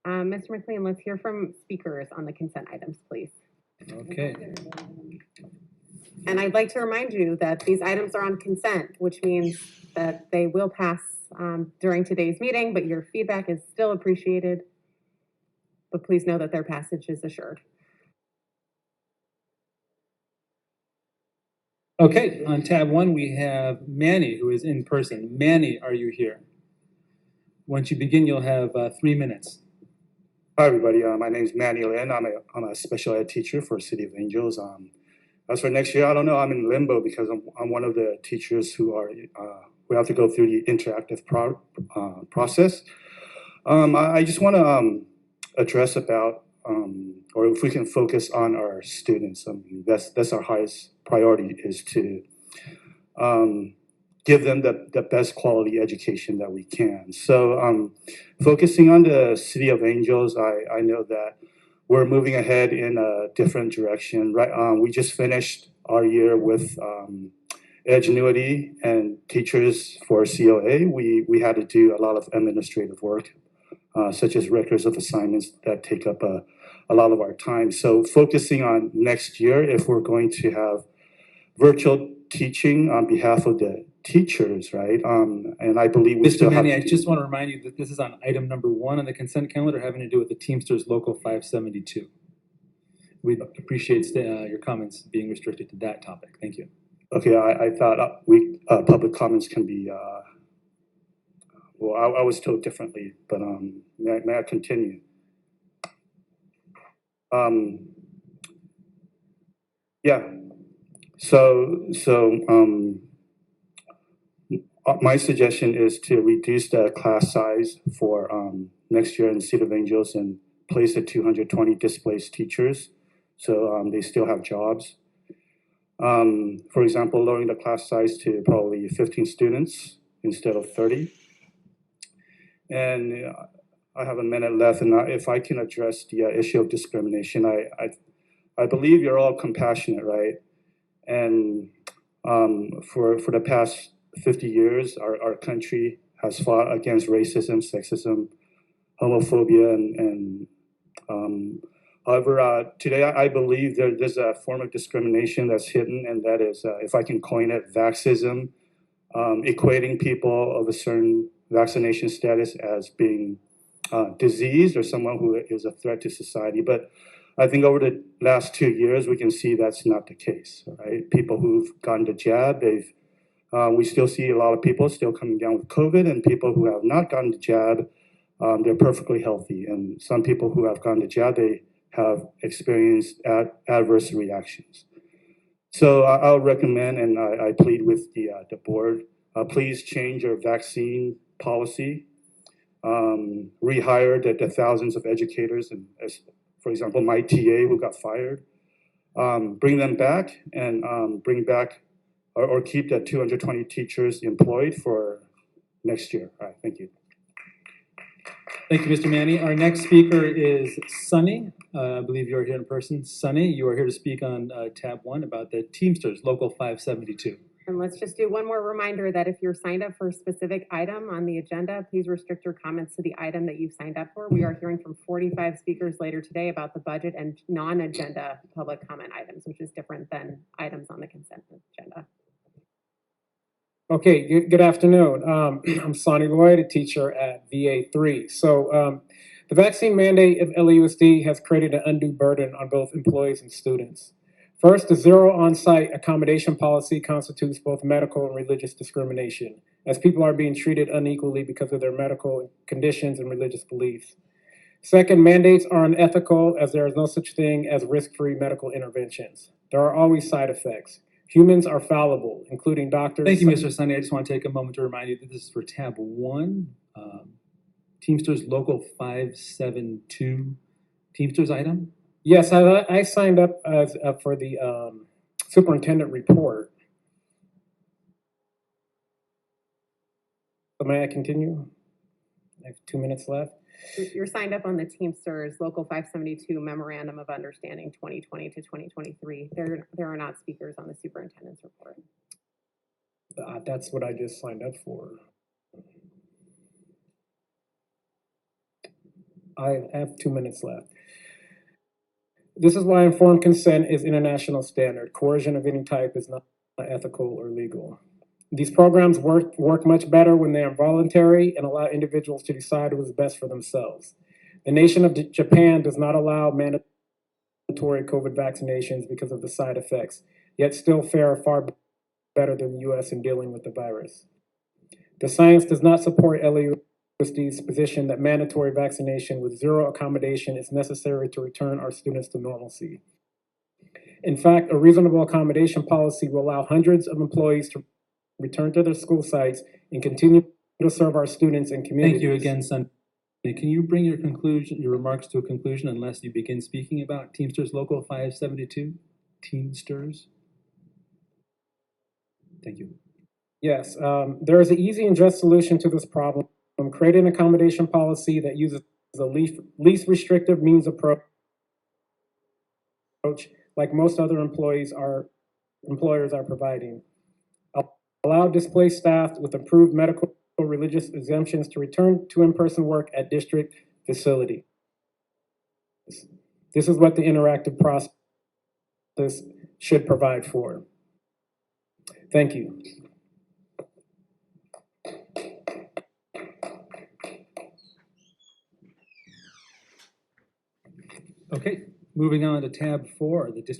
Mr. McLean, let's hear from speakers on the consent items, please. Okay. And I'd like to remind you that these items are on consent, which means that they will pass during today's meeting, but your feedback is still appreciated. But please know that their passage is assured. Okay, on tab 1, we have Manny, who is in person. Manny, are you here? Once you begin, you'll have 3 minutes. Hi, everybody. My name is Manny Lin. I'm a special ed teacher for City of Angels. As for next year, I don't know. I'm in limbo because I'm one of the teachers who have to go through the interactive process. I just want to address about, or if we can focus on our students. That's our highest priority, is to give them the best quality education that we can. So focusing on the City of Angels, I know that we're moving ahead in a different direction. Right, we just finished our year with Edgenuity and teachers for COA. We had to do a lot of administrative work, such as records of assignments that take up a lot of our time. So focusing on next year, if we're going to have virtual teaching on behalf of the teachers, right? And I believe we Mr. still Manny, have I just want to remind you that this is on item number 1 on the consent calendar, having to do with the Teamsters Local 572. We'd appreciate your comments being restricted to that topic. Thank you. Okay, I thought public comments can be, well, I was told differently, but may I continue? Yeah, so my suggestion is to reduce the class size for next year in City of Angels and place the 220 displaced teachers so they still have jobs. For example, lowering the class size to probably 15 students instead of 30. And I have a minute left, and if I can address the issue of discrimination, I believe you're all compassionate, right? And for the past 50 years, our country has fought against racism, sexism, homophobia, and however, today I believe there's a form of discrimination that's hidden, and that is, if I can coin it, vaxism, equating people of a certain vaccination status as being diseased or someone who is a threat to society. But I think over the last 2 years, we can see that's not the case, right? People who've gotten the jab, we still see a lot of people still coming down with COVID, and people who have not gotten the jab, they're perfectly healthy. And some people who have gotten the jab, they have experienced adverse reactions. So I'll recommend, and I plead with the board, please change your vaccine policy, rehire the thousands of educators, and for example, my TA who got fired, bring them back and bring back or keep the 220 teachers employed for next year. All right, thank you. Thank you, Mr. Manny. Our next speaker is Sunny. I believe you're here in person. Sunny, you are here to speak on tab 1 about the Teamsters Local 572. And let's just do one more reminder that if you're signed up for a specific item on the agenda, please restrict your comments to the item that you've signed up for. We are hearing from 45 speakers later today about the budget and non-agenda public comment items, which is different than items on the consent agenda. Okay, good afternoon. I'm Sonny Lloyd, a teacher at VA3. So the vaccine mandate of LAUSD has created an undue burden on both employees and students. First, the zero on-site accommodation policy constitutes both medical and religious discrimination, as people are being treated unequally because of their medical conditions and religious beliefs. Second, mandates are unethical, as there is no such thing as risk-free medical interventions. There are always side effects. Humans are fallible, including doctors. Thank you, Mr. Sunny. I just want to take a moment to remind you that this is for tab 1, Teamsters Local 572 Teamsters item. Yes, I signed up for the superintendent report. So may I continue? I have 2 minutes left. You're signed up on the Teamsters Local 572 Memorandum of Understanding 2020 to 2023. There are not speakers on the superintendent's report. That's what I just signed up for. I have 2 minutes left. This is why informed consent is international standard. Coercion of any type is not ethical or legal. These programs work much better when they are voluntary and allow individuals to decide what is best for themselves. The nation of Japan does not allow mandatory COVID vaccinations because of the side effects, yet still fare far better than the US in dealing with the virus. The science does not support LAUSD's position that mandatory vaccination with zero accommodation is necessary to return our students to normalcy. In fact, a reasonable accommodation policy will allow hundreds of employees to return to their school sites and continue to serve our students and communities. Thank you again, Sunny. Can you bring your remarks to a conclusion unless you begin speaking about Teamsters Local 572? Teamsters? Thank you. Yes, there is an easy and just solution to this problem. Create an accommodation policy that uses the least restrictive means approach, like most other employers are providing. Allow displaced staff with approved medical or religious exemptions to return to in-person work at district facilities. This is what the interactive process should provide for. Thank you. Okay, moving on to tab 4, the district